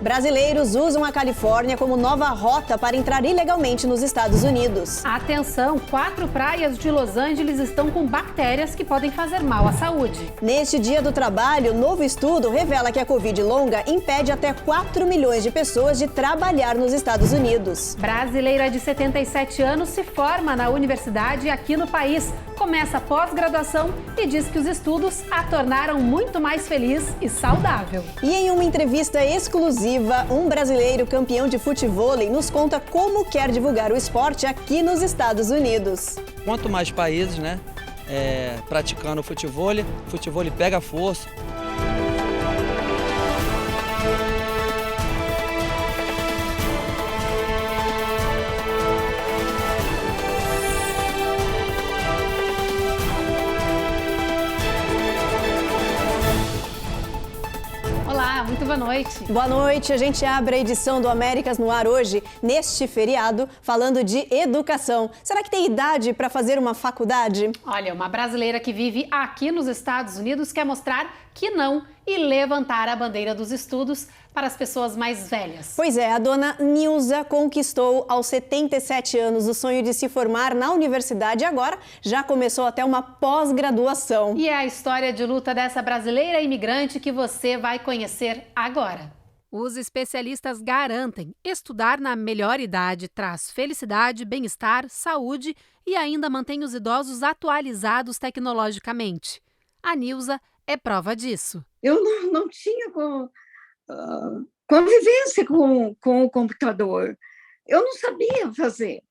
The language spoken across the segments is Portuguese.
Brasileiros usam a Califórnia como nova rota para entrar ilegalmente nos Estados Unidos. Atenção, 4 praias de Los Angeles estão com bactérias que podem fazer mal à saúde. Neste Dia do Trabalho, novo estudo revela que a Covid longa impede até 4 milhões de pessoas de trabalhar nos Estados Unidos. Brasileira de 77 anos se forma na universidade aqui no país, começa a pós-graduação e diz que os estudos a tornaram muito mais feliz e saudável. E em uma entrevista exclusiva, um brasileiro campeão de futevôlei nos conta como quer divulgar o esporte aqui nos Estados Unidos. Quanto mais países, praticando o futevôlei pega força. Muito boa noite. Boa noite. A gente abre a edição do Américas no Ar hoje, neste feriado, falando de educação. Será que tem idade para fazer uma faculdade? Olha, uma brasileira que vive aqui nos Estados Unidos quer mostrar que não e levantar a bandeira dos estudos para as pessoas mais velhas. Pois é, a dona Nilza conquistou aos 77 anos o sonho de se formar na universidade e agora já começou até uma pós-graduação. E é a história de luta dessa brasileira imigrante que você vai conhecer agora. Os especialistas garantem estudar na melhor idade traz felicidade, bem-estar, saúde e ainda mantém os idosos atualizados tecnologicamente. A Nilza é prova disso. Eu não tinha convivência com o computador. Eu não sabia fazer.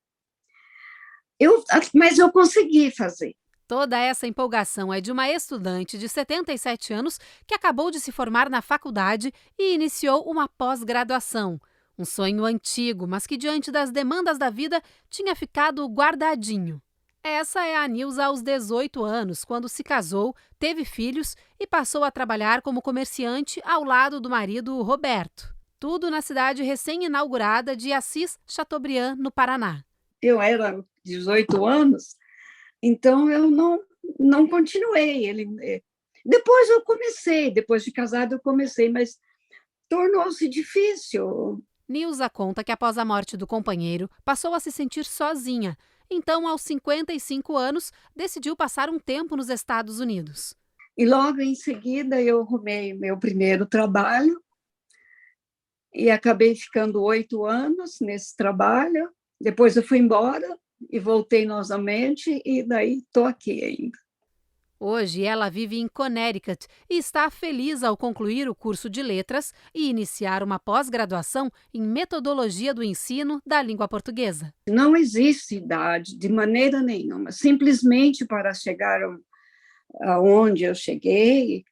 Mas eu consegui fazer. Toda essa empolgação é de uma estudante de 77 anos que acabou de se formar na faculdade e iniciou uma pós-graduação. Um sonho antigo, mas que diante das demandas da vida tinha ficado guardadinho. Essa é a Nilza aos 18 anos, quando se casou, teve filhos e passou a trabalhar como comerciante ao lado do marido Roberto. Tudo na cidade recém-inaugurada de Assis Chateaubriand, no Paraná. Eu era 18 anos, então eu não continuei. Depois eu comecei, depois de casado eu comecei, mas tornou-se difícil. Nilza conta que após a morte do companheiro, passou a se sentir sozinha. Então, aos 55 anos, decidiu passar um tempo nos Estados Unidos. E logo em seguida eu arrumei meu primeiro trabalho e acabei ficando 8 anos nesse trabalho. Depois eu fui embora e voltei novamente e daí estou aqui ainda. Hoje ela vive em Connecticut e está feliz ao concluir o curso de letras e iniciar uma pós-graduação em metodologia do ensino da língua portuguesa. Não existe idade de maneira nenhuma. Simplesmente para chegar aonde eu cheguei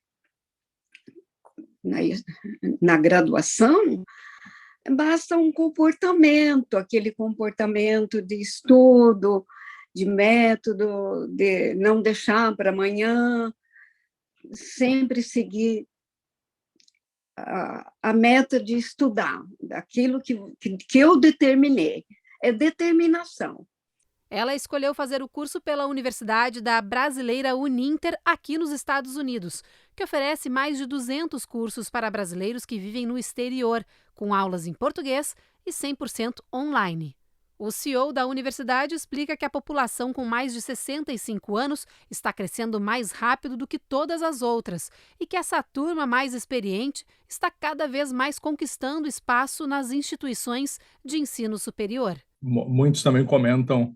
na graduação, basta um comportamento, aquele comportamento de estudo, de método, de não deixar para amanhã, sempre seguir a meta de estudar, daquilo que eu determinei. É determinação. Ela escolheu fazer o curso pela Universidade da Brasileira Uninter, aqui nos Estados Unidos, que oferece mais de 200 cursos para brasileiros que vivem no exterior, com aulas em português e 100% online. O CEO da universidade explica que a população com mais de 65 anos está crescendo mais rápido do que todas as outras e que essa turma mais experiente está cada vez mais conquistando espaço nas instituições de ensino superior. Muitos também comentam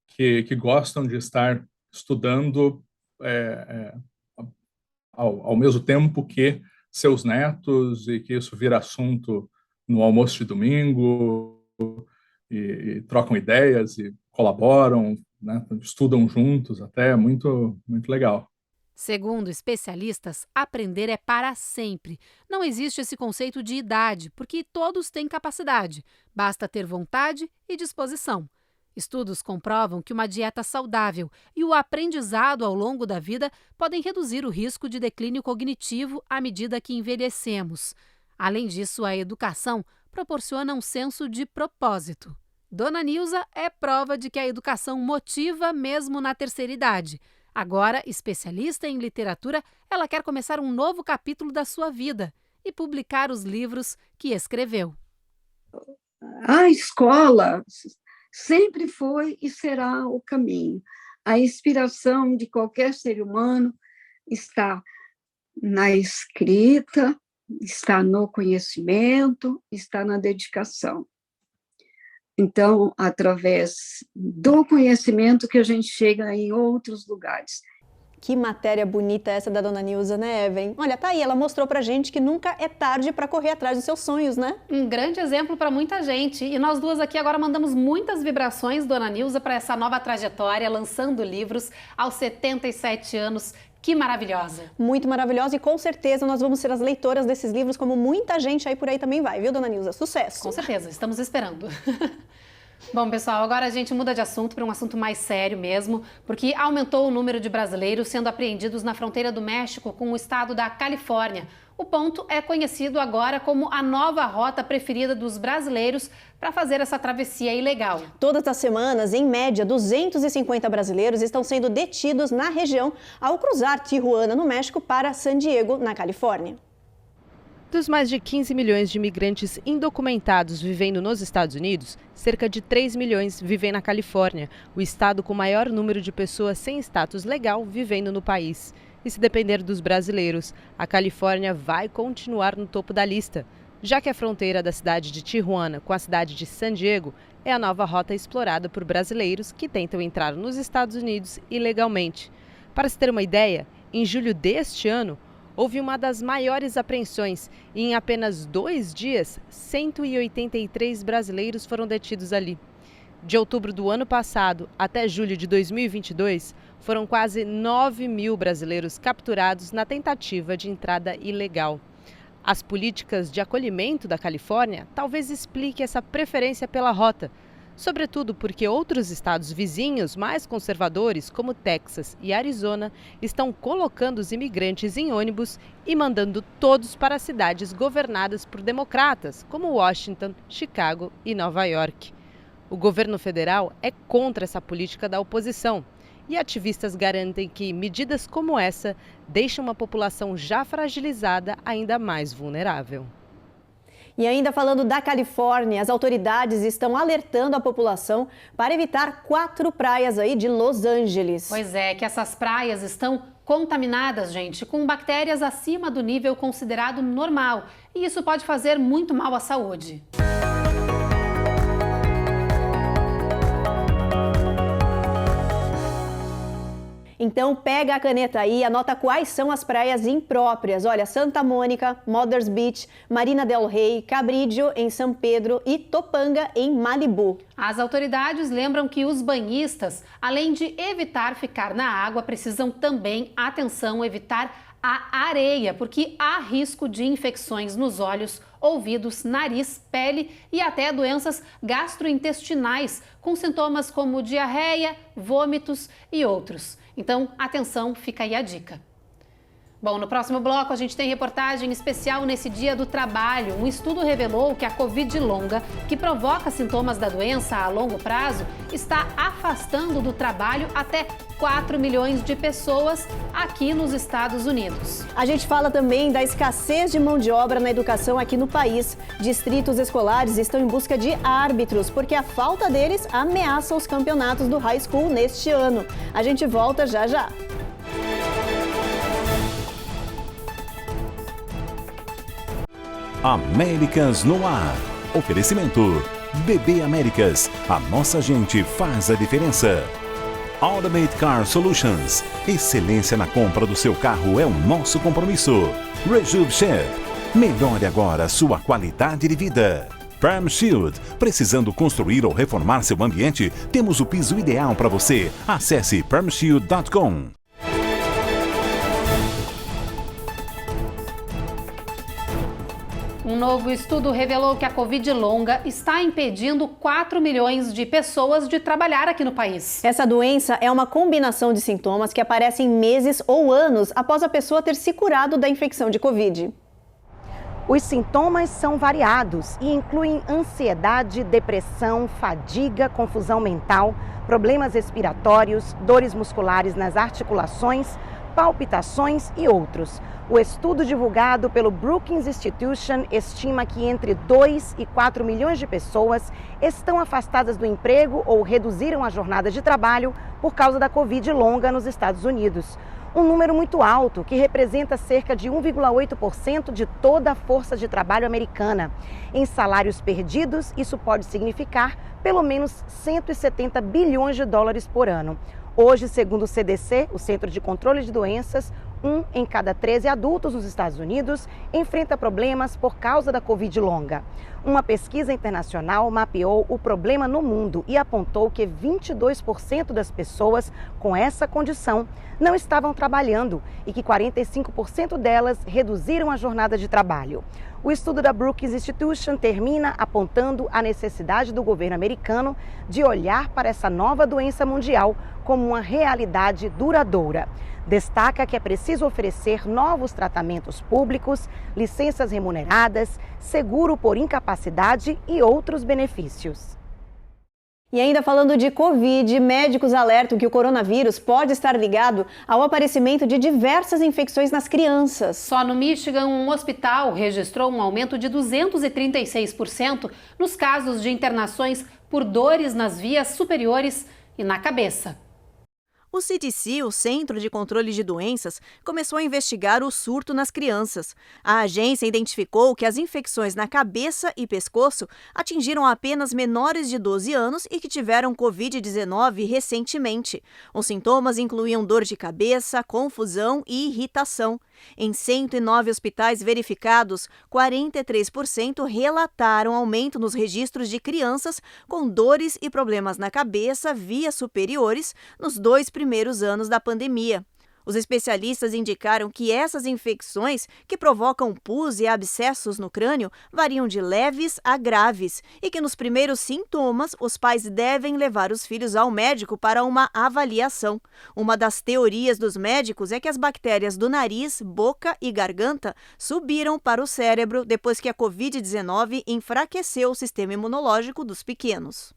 que gostam de estar estudando ao mesmo tempo que seus netos e que isso vira assunto no almoço de domingo, e trocam ideias e colaboram, estudam juntos, até é muito legal. Segundo especialistas, aprender é para sempre. Não existe esse conceito de idade, porque todos têm capacidade, basta ter vontade e disposição. Estudos comprovam que uma dieta saudável e o aprendizado ao longo da vida podem reduzir o risco de declínio cognitivo à medida que envelhecemos. Além disso, a educação proporciona um senso de propósito. Dona Nilza é prova de que a educação motiva mesmo na terceira idade. Agora, especialista em literatura, ela quer começar um novo capítulo da sua vida e publicar os livros que escreveu. A escola sempre foi e será o caminho. A inspiração de qualquer ser humano está na escrita, está no conhecimento, está na dedicação. Então, através do conhecimento que a gente chega em outros lugares. Que matéria bonita essa da dona Nilza, né, Evelyn? Olha, tá aí, ela mostrou pra gente que nunca é tarde para correr atrás dos seus sonhos, né? Um grande exemplo para muita gente. E nós duas aqui agora mandamos muitas vibrações, dona Nilza, para essa nova trajetória, lançando livros aos 77 anos. Que maravilhosa! Muito maravilhosa e com certeza nós vamos ser as leitoras desses livros, como muita gente aí por aí também vai, viu, dona Nilza? Sucesso! Com certeza, estamos esperando. Bom, pessoal, agora a gente muda de assunto para um assunto mais sério mesmo, porque aumentou o número de brasileiros sendo apreendidos na fronteira do México com o estado da Califórnia. O ponto é conhecido agora como a nova rota preferida dos brasileiros para fazer essa travessia ilegal. Todas as semanas, em média, 250 brasileiros estão sendo detidos na região ao cruzar Tijuana, no México, para San Diego, na Califórnia. Dos mais de 15 milhões de imigrantes indocumentados vivendo nos Estados Unidos, cerca de 3 milhões vivem na Califórnia, o estado com maior número de pessoas sem status legal vivendo no país. E se depender dos brasileiros, a Califórnia vai continuar no topo da lista, já que a fronteira da cidade de Tijuana com a cidade de San Diego é a nova rota explorada por brasileiros que tentam entrar nos Estados Unidos ilegalmente. Para se ter uma ideia, em julho deste ano, houve uma das maiores apreensões e em apenas 2 dias, 183 brasileiros foram detidos ali. De outubro do ano passado até julho de 2022, foram quase 9 mil brasileiros capturados na tentativa de entrada ilegal. As políticas de acolhimento da Califórnia talvez expliquem essa preferência pela rota, sobretudo porque outros estados vizinhos mais conservadores, como Texas e Arizona, estão colocando os imigrantes em ônibus e mandando todos para cidades governadas por democratas, como Washington, Chicago e Nova York. O governo federal é contra essa política da oposição e ativistas garantem que medidas como essa deixam uma população já fragilizada ainda mais vulnerável. E ainda falando da Califórnia, as autoridades estão alertando a população para evitar 4 praias aí de Los Angeles. Pois é, que essas praias estão contaminadas, gente, com bactérias acima do nível considerado normal. E isso pode fazer muito mal à saúde. Então pega a caneta aí e anota quais são as praias impróprias. Olha, Santa Mônica, Mothers Beach, Marina del Rey, Cabrillo em São Pedro e Topanga em Malibu. As autoridades lembram que os banhistas, além de evitar ficar na água, precisam também, atenção, evitar a areia, porque há risco de infecções nos olhos, ouvidos, nariz, pele e até doenças gastrointestinais, com sintomas como diarreia, vômitos e outros. Então, atenção, fica aí a dica. Bom, no próximo bloco a gente tem reportagem especial nesse Dia do Trabalho. Um estudo revelou que a Covid longa, que provoca sintomas da doença a longo prazo, está afastando do trabalho até 4 milhões de pessoas aqui nos Estados Unidos. A gente fala também da escassez de mão de obra na educação aqui no país. Distritos escolares estão em busca de árbitros, porque a falta deles ameaça os campeonatos do high school neste ano. A gente volta já já. Américas no ar. Oferecimento BB Américas. A nossa gente faz a diferença. Automate Car Solutions. Excelência na compra do seu carro é o nosso compromisso. Rejuve Chef. Melhore agora sua qualidade de vida. Perm Shield. Precisando construir ou reformar seu ambiente? Temos o piso ideal para você. Acesse permshield.com. Um novo estudo revelou que a Covid longa está impedindo 4 milhões de pessoas de trabalhar aqui no país. Essa doença é uma combinação de sintomas que aparecem meses ou anos após a pessoa ter se curado da infecção de Covid. Os sintomas são variados e incluem ansiedade, depressão, fadiga, confusão mental, problemas respiratórios, dores musculares nas articulações, palpitações e outros. O estudo divulgado pelo Brookings Institution estima que entre 2 e 4 milhões de pessoas estão afastadas do emprego ou reduziram a jornada de trabalho por causa da Covid longa nos Estados Unidos. Um número muito alto, que representa cerca de 1,8% de toda a força de trabalho americana. Em salários perdidos, isso pode significar pelo menos 170 bilhões de dólares por ano. Hoje, segundo o CDC, o Centro de Controle de Doenças, 1 em cada 13 adultos nos Estados Unidos enfrenta problemas por causa da Covid longa. Uma pesquisa internacional mapeou o problema no mundo e apontou que 22% das pessoas com essa condição não estavam trabalhando e que 45% delas reduziram a jornada de trabalho. O estudo da Brookings Institution termina apontando a necessidade do governo americano de olhar para essa nova doença mundial como uma realidade duradoura. Destaca que é preciso oferecer novos tratamentos públicos, licenças remuneradas, seguro por incapacidade e outros benefícios. E ainda falando de Covid, médicos alertam que o coronavírus pode estar ligado ao aparecimento de diversas infecções nas crianças. Só no Michigan, um hospital registrou um aumento de 236% nos casos de internações por dores nas vias superiores e na cabeça. O CDC, o Centro de Controle de Doenças, começou a investigar o surto nas crianças. A agência identificou que as infecções na cabeça e pescoço atingiram apenas menores de 12 anos e que tiveram Covid-19 recentemente. Os sintomas incluíam dor de cabeça, confusão e irritação. Em 109 hospitais verificados, 43% relataram aumento nos registros de crianças com dores e problemas na cabeça, vias superiores, nos 2 primeiros anos da pandemia. Os especialistas indicaram que essas infecções, que provocam pus e abscessos no crânio, variam de leves a graves e que nos primeiros sintomas os pais devem levar os filhos ao médico para uma avaliação. Uma das teorias dos médicos é que as bactérias do nariz, boca e garganta subiram para o cérebro depois que a Covid-19 enfraqueceu o sistema imunológico dos pequenos.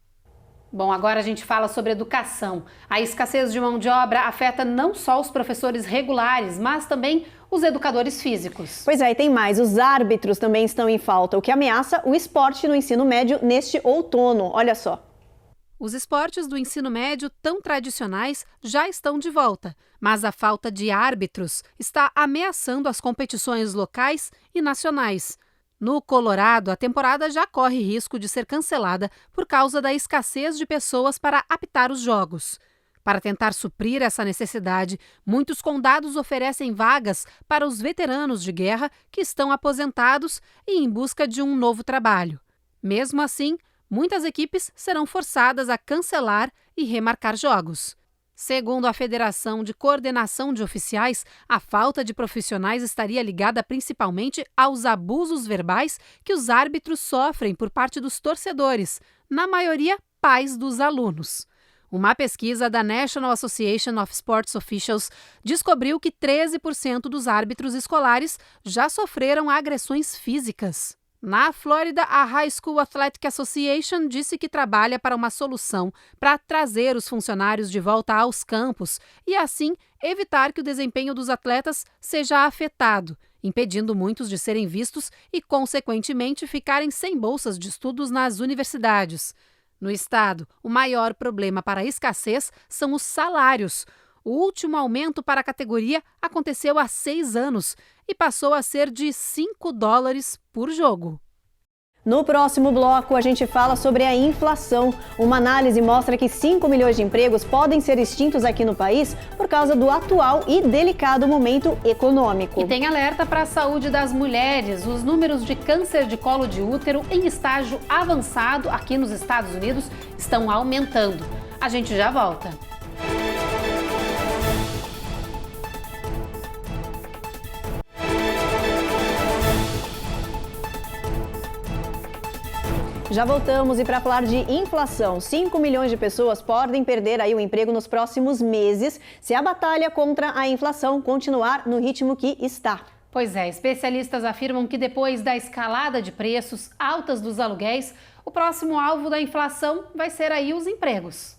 Bom, agora a gente fala sobre educação. A escassez de mão de obra afeta não só os professores regulares, mas também os educadores físicos. Pois é, e tem mais. Os árbitros também estão em falta, o que ameaça o esporte no ensino médio neste outono. Olha só. Os esportes do ensino médio tão tradicionais já estão de volta, mas a falta de árbitros está ameaçando as competições locais e nacionais. No Colorado, a temporada já corre risco de ser cancelada por causa da escassez de pessoas para apitar os jogos. Para tentar suprir essa necessidade, muitos condados oferecem vagas para os veteranos de guerra que estão aposentados e em busca de um novo trabalho. Mesmo assim, muitas equipes serão forçadas a cancelar e remarcar jogos. Segundo a Federação de Coordenação de Oficiais, a falta de profissionais estaria ligada principalmente aos abusos verbais que os árbitros sofrem por parte dos torcedores, na maioria pais dos alunos. Uma pesquisa da National Association of Sports Officials descobriu que 13% dos árbitros escolares já sofreram agressões físicas. Na Flórida, a High School Athletic Association disse que trabalha para uma solução para trazer os funcionários de volta aos campos e, assim, evitar que o desempenho dos atletas seja afetado, impedindo muitos de serem vistos e, consequentemente, ficarem sem bolsas de estudos nas universidades. No estado, o maior problema para a escassez são os salários. O último aumento para a categoria aconteceu há 6 anos e passou a ser de $5 por jogo. No próximo bloco, a gente fala sobre a inflação. Uma análise mostra que 5 milhões de empregos podem ser extintos aqui no país por causa do atual e delicado momento econômico. E tem alerta para a saúde das mulheres. Os números de câncer de colo de útero em estágio avançado aqui nos Estados Unidos estão aumentando. A gente já volta. Já voltamos e para falar de inflação, 5 milhões de pessoas podem perder aí o emprego nos próximos meses se a batalha contra a inflação continuar no ritmo que está. Pois é, especialistas afirmam que depois da escalada de preços altas dos aluguéis, o próximo alvo da inflação vai ser aí os empregos.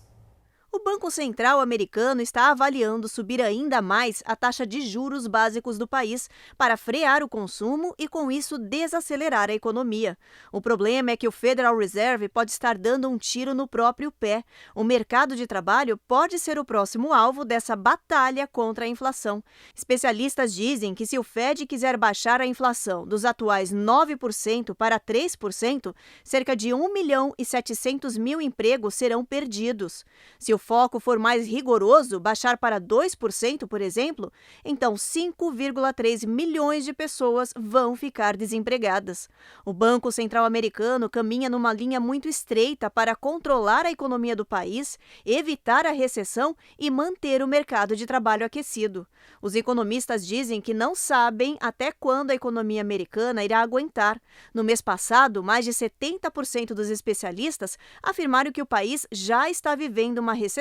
O Banco Central americano está avaliando subir ainda mais a taxa de juros básicos do país para frear o consumo e, com isso, desacelerar a economia. O problema é que o Federal Reserve pode estar dando um tiro no próprio pé. O mercado de trabalho pode ser o próximo alvo dessa batalha contra a inflação. Especialistas dizem que se o Fed quiser baixar a inflação dos atuais 9% para 3%, cerca de 1.700.000 empregos serão perdidos. Se o foco for mais rigoroso, baixar para 2%, por exemplo, então 5,3 milhões de pessoas vão ficar desempregadas. O Banco Central americano caminha numa linha muito estreita para controlar a economia do país, evitar a recessão e manter o mercado de trabalho aquecido. Os economistas dizem que não sabem até quando a economia americana irá aguentar. No mês passado, mais de 70% dos especialistas afirmaram que o país já está vivendo uma recessão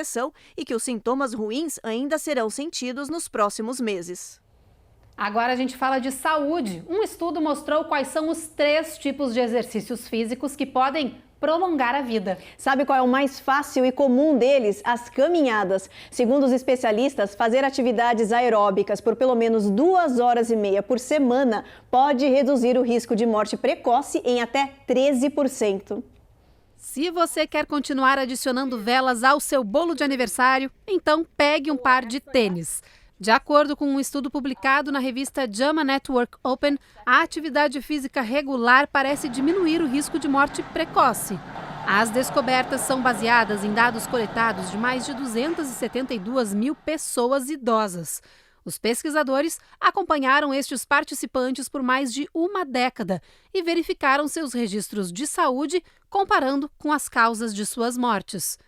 e que os sintomas ruins ainda serão sentidos nos próximos meses. Agora a gente fala de saúde. Um estudo mostrou quais são os 3 tipos de exercícios físicos que podem prolongar a vida. Sabe qual é o mais fácil e comum deles? As caminhadas. Segundo os especialistas, fazer atividades aeróbicas por pelo menos 2 horas e meia por semana pode reduzir o risco de morte precoce em até 13%. Se você quer continuar adicionando velas ao seu bolo de aniversário, então pegue um par de tênis. De acordo com um estudo publicado na revista JAMA Network Open, a atividade física regular parece diminuir o risco de morte precoce. As descobertas são baseadas em dados coletados de mais de 272 mil pessoas idosas. Os pesquisadores acompanharam estes participantes por mais de uma década e verificaram seus registros de saúde comparando com as causas de suas mortes.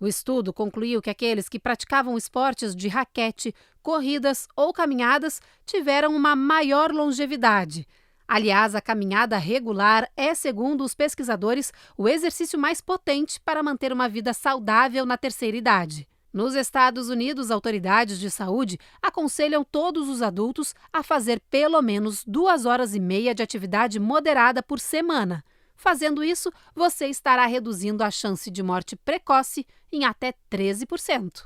O estudo concluiu que aqueles que praticavam esportes de raquete, corridas ou caminhadas tiveram uma maior longevidade. Aliás, a caminhada regular é, segundo os pesquisadores, o exercício mais potente para manter uma vida saudável na terceira idade. Nos Estados Unidos, autoridades de saúde aconselham todos os adultos a fazer pelo menos 2 horas e meia de atividade moderada por semana. Fazendo isso, você estará reduzindo a chance de morte precoce em até 13%.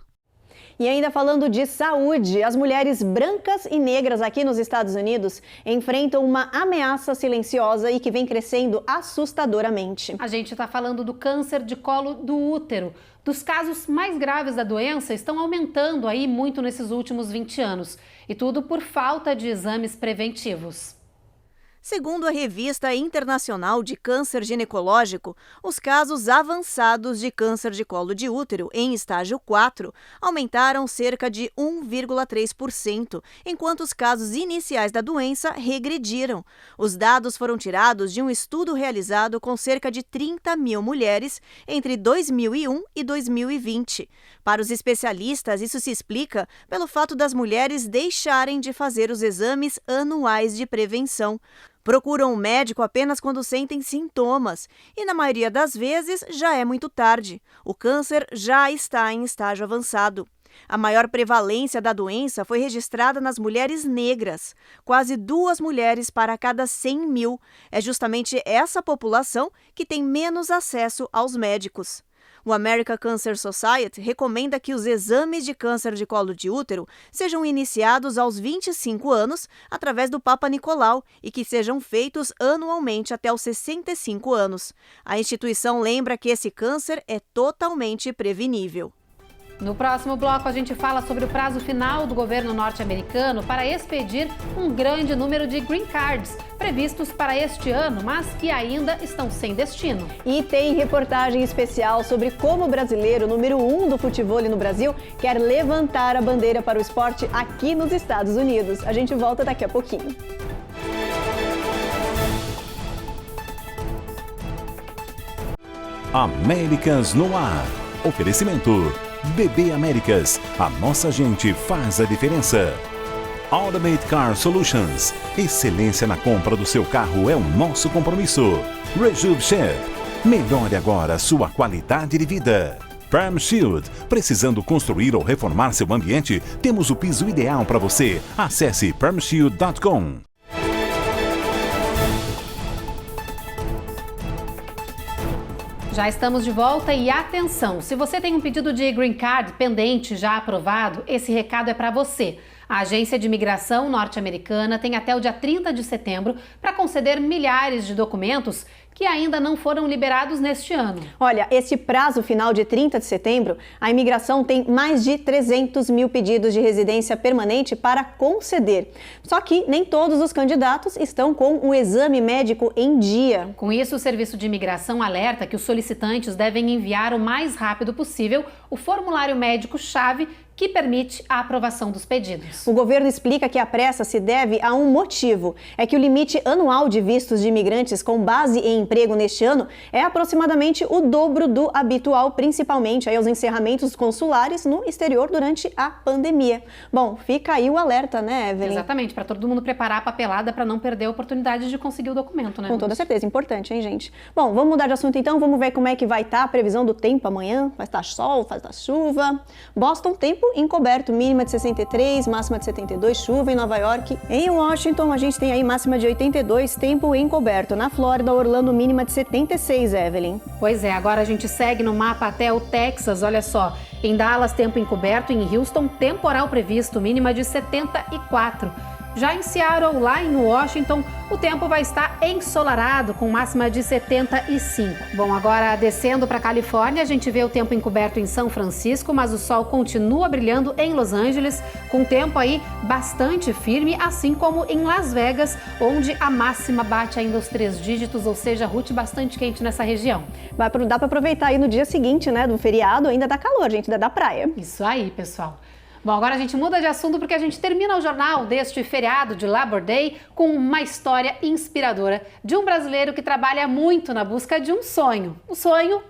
E ainda falando de saúde, as mulheres brancas e negras aqui nos Estados Unidos enfrentam uma ameaça silenciosa e que vem crescendo assustadoramente. A gente está falando do câncer de colo do útero. Dos casos mais graves da doença estão aumentando aí muito nesses últimos 20 anos. E tudo por falta de exames preventivos. Segundo a Revista Internacional de Câncer Ginecológico, os casos avançados de câncer de colo de útero em estágio 4 aumentaram cerca de 1,3%, enquanto os casos iniciais da doença regrediram. Os dados foram tirados de um estudo realizado com cerca de 30 mil mulheres entre 2001 e 2020. Para os especialistas, isso se explica pelo fato das mulheres deixarem de fazer os exames anuais de prevenção. Procuram um médico apenas quando sentem sintomas e, na maioria das vezes, já é muito tarde. O câncer já está em estágio avançado. A maior prevalência da doença foi registrada nas mulheres negras. Quase 2 mulheres para cada 100 mil. É justamente essa população que tem menos acesso aos médicos. O American Cancer Society recomenda que os exames de câncer de colo de útero sejam iniciados aos 25 anos através do Papa Nicolau e que sejam feitos anualmente até os 65 anos. A instituição lembra que esse câncer é totalmente prevenível. No próximo bloco, a gente fala sobre o prazo final do governo norte-americano para expedir um grande número de green cards previstos para este ano, mas que ainda estão sem destino. E tem reportagem especial sobre como o brasileiro número 1 do futevôlei no Brasil quer levantar a bandeira para o esporte aqui nos Estados Unidos. A gente volta daqui a pouquinho. Américas no ar. Oferecimento BB Américas, a nossa gente faz a diferença. Automate Car Solutions, excelência na compra do seu carro é o nosso compromisso. Rejuve Chef, melhore agora sua qualidade de vida. Perm Shield, precisando construir ou reformar seu ambiente? Temos o piso ideal para você. Acesse permshield.com. Já estamos de volta e atenção, se você tem um pedido de Green Card pendente já aprovado, esse recado é para você. A Agência de Imigração norte-americana tem até o dia 30 de setembro para conceder milhares de documentos que ainda não foram liberados neste ano. Olha, este prazo final de 30 de setembro, a imigração tem mais de 300 mil pedidos de residência permanente para conceder. Só que nem todos os candidatos estão com o exame médico em dia. Com isso, o Serviço de Imigração alerta que os solicitantes devem enviar o mais rápido possível o formulário médico-chave que permite a aprovação dos pedidos. O governo explica que a pressa se deve a um motivo. É que o limite anual de vistos de imigrantes com base em emprego neste ano é aproximadamente o dobro do habitual, principalmente aos encerramentos consulares no exterior durante a pandemia. Bom, fica aí o alerta, né, Evelyn? Exatamente, para todo mundo preparar a papelada para não perder a oportunidade de conseguir o documento, né? Com toda certeza, importante, hein, gente? Bom, vamos mudar de assunto então, vamos ver como é que vai estar a previsão do tempo amanhã. Vai estar sol, vai estar chuva. Boston, tempo encoberto, mínima de 63, máxima de 72, chuva em Nova York. Em Washington, a gente tem aí máxima de 82, tempo encoberto. Na Flórida, Orlando, mínima de 76, Evelyn. Pois é, agora a gente segue no mapa até o Texas, olha só. Em Dallas, tempo encoberto, em Houston, temporal previsto, mínima de 74. Já em Seattle, lá em Washington, o tempo vai estar ensolarado, com máxima de 75. Bom, agora descendo para a Califórnia, a gente vê o tempo encoberto em São Francisco, mas o sol continua brilhando em Los Angeles, com tempo aí bastante firme, assim como em Las Vegas, onde a máxima bate ainda os 3 dígitos, ou seja, Ruth, bastante quente nessa região. Dá para aproveitar aí no dia seguinte, né, do feriado, ainda dá calor, gente, ainda dá praia. Isso aí, pessoal. Bom, agora a gente muda de assunto porque a gente termina o jornal deste feriado de Labor Day com uma história inspiradora de um brasileiro que trabalha muito na busca de um sonho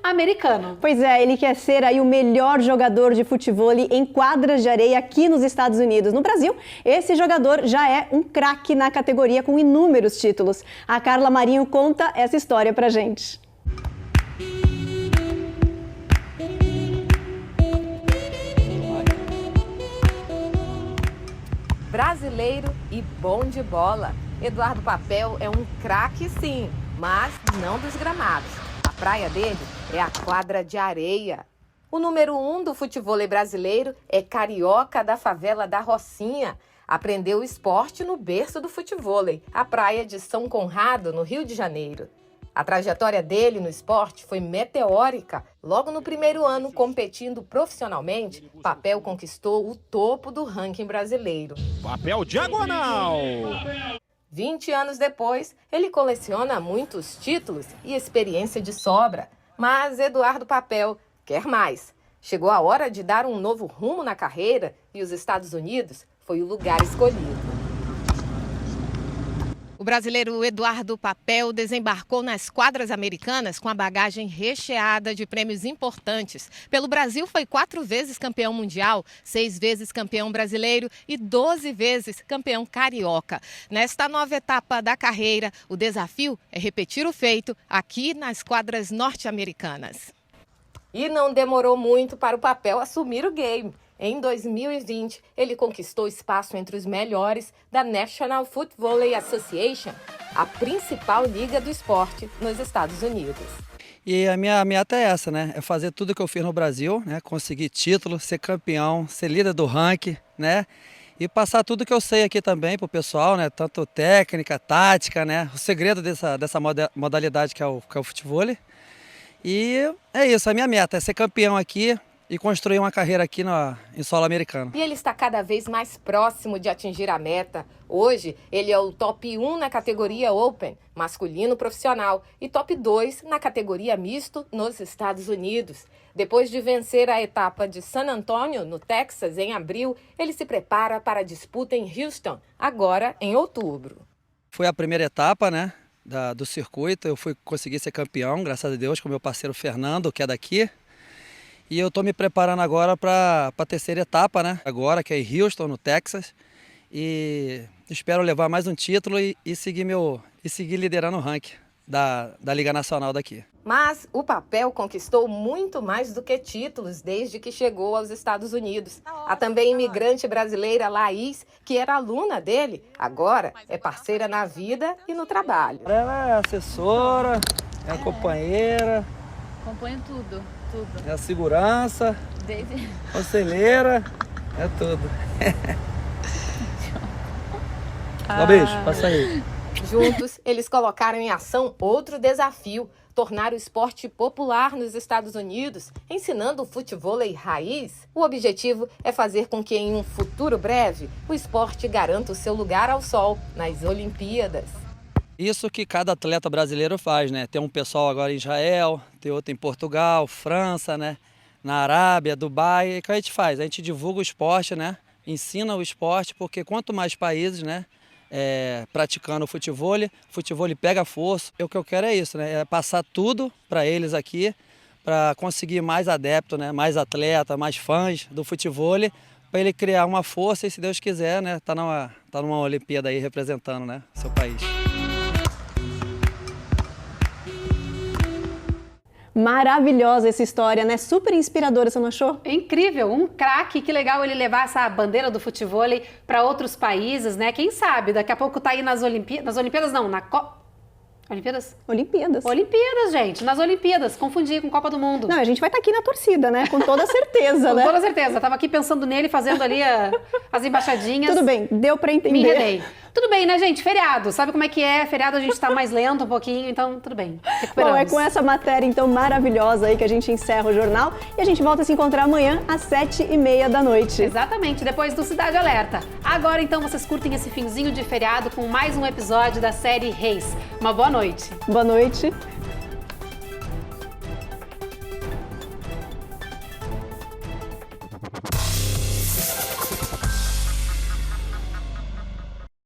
americano. Pois é, ele quer ser aí o melhor jogador de futebol em quadras de areia aqui nos Estados Unidos. No Brasil, esse jogador já é um craque na categoria com inúmeros títulos. A Carla Marinho conta essa história pra gente. Brasileiro e bom de bola. Eduardo Papel é um craque sim, mas não dos gramados. A praia dele é a quadra de areia. O número 1 do futevôlei brasileiro é carioca da favela da Rocinha. Aprendeu o esporte no berço do futevôlei, a praia de São Conrado, no Rio de Janeiro. A trajetória dele no esporte foi meteórica. Logo no primeiro ano, competindo profissionalmente, Papel conquistou o topo do ranking brasileiro. Papel diagonal! 20 anos depois, ele coleciona muitos títulos e experiência de sobra. Mas Eduardo Papel quer mais. Chegou a hora de dar um novo rumo na carreira e os Estados Unidos foi o lugar escolhido. O brasileiro Eduardo Papel desembarcou nas quadras americanas com a bagagem recheada de prêmios importantes. Pelo Brasil, foi 4 vezes campeão mundial, 6 vezes campeão brasileiro e 12 vezes campeão carioca. Nesta nova etapa da carreira, o desafio é repetir o feito aqui nas quadras norte-americanas. E não demorou muito para o Papel assumir o game. Em 2020, ele conquistou espaço entre os melhores da National Football Association, a principal liga do esporte nos Estados Unidos. E a minha meta é essa, né? É fazer tudo que eu fiz no Brasil, né? Conseguir título, ser campeão, ser líder do ranking, né? E passar tudo que eu sei aqui também pro pessoal, né? Tanto técnica, tática, né? O segredo dessa modalidade que é o futebol. E é isso, a minha meta é ser campeão aqui e construir uma carreira aqui em solo americano. E ele está cada vez mais próximo de atingir a meta. Hoje, ele é o top 1 na categoria Open, masculino profissional, e top 2 na categoria misto nos Estados Unidos. Depois de vencer a etapa de San Antonio, no Texas, em abril, ele se prepara para a disputa em Houston, agora em outubro. Foi a primeira etapa, né, do circuito. Eu consegui ser campeão, graças a Deus, com meu parceiro Fernando, que é daqui. E eu estou me preparando agora para a terceira etapa, né? Agora, que é em Houston, no Texas. E espero levar mais um título e seguir liderando o ranking da Liga Nacional daqui. Mas o Papel conquistou muito mais do que títulos desde que chegou aos Estados Unidos. A também imigrante brasileira Laís, que era aluna dele, agora é parceira na vida e no trabalho. Ela é assessora, é companheira. Acompanho tudo. É a segurança, Desde... conselheira, é tudo. Dá um beijo, passa aí. Juntos, eles colocaram em ação outro desafio: tornar o esporte popular nos Estados Unidos, ensinando o futevôlei raiz. O objetivo é fazer com que, em um futuro breve, o esporte garanta o seu lugar ao sol nas Olimpíadas. Isso que cada atleta brasileiro faz, né? Tem um pessoal agora em Israel, tem outro em Portugal, França, né? Na Arábia, Dubai. E o que a gente faz? A gente divulga o esporte, né? Ensina o esporte, porque quanto mais países, né? Praticando o futevôlei pega força. E o que eu quero é isso, né? É passar tudo para eles aqui, para conseguir mais adeptos, né? Mais atleta, mais fãs do futevôlei, para ele criar uma força e, se Deus quiser, né? Tá numa Olimpíada aí representando, né? Seu país. Maravilhosa essa história, né? Super inspiradora, você não achou? É incrível, um craque, que legal ele levar essa bandeira do futevôlei para outros países, né? Quem sabe, daqui a pouco tá aí nas Olimpíadas não, Olimpíadas? Olimpíadas, gente, nas Olimpíadas, confundi com Copa do Mundo. Não, a gente vai estar aqui na torcida, né? Com toda certeza, né? Com toda certeza, tava aqui pensando nele, fazendo ali as embaixadinhas. Tudo bem, deu pra entender. Me enredei. Tudo bem, né, gente? Feriado, sabe como é que é? Feriado a gente tá mais lento um pouquinho, então tudo bem. Recuperamos. Bom, é com essa matéria, então, maravilhosa aí que a gente encerra o jornal e a gente volta a se encontrar amanhã às 7h30 da noite. Exatamente, depois do Cidade Alerta. Agora, então, vocês curtem esse finzinho de feriado com mais um episódio da série Reis. Uma boa noite. Boa noite.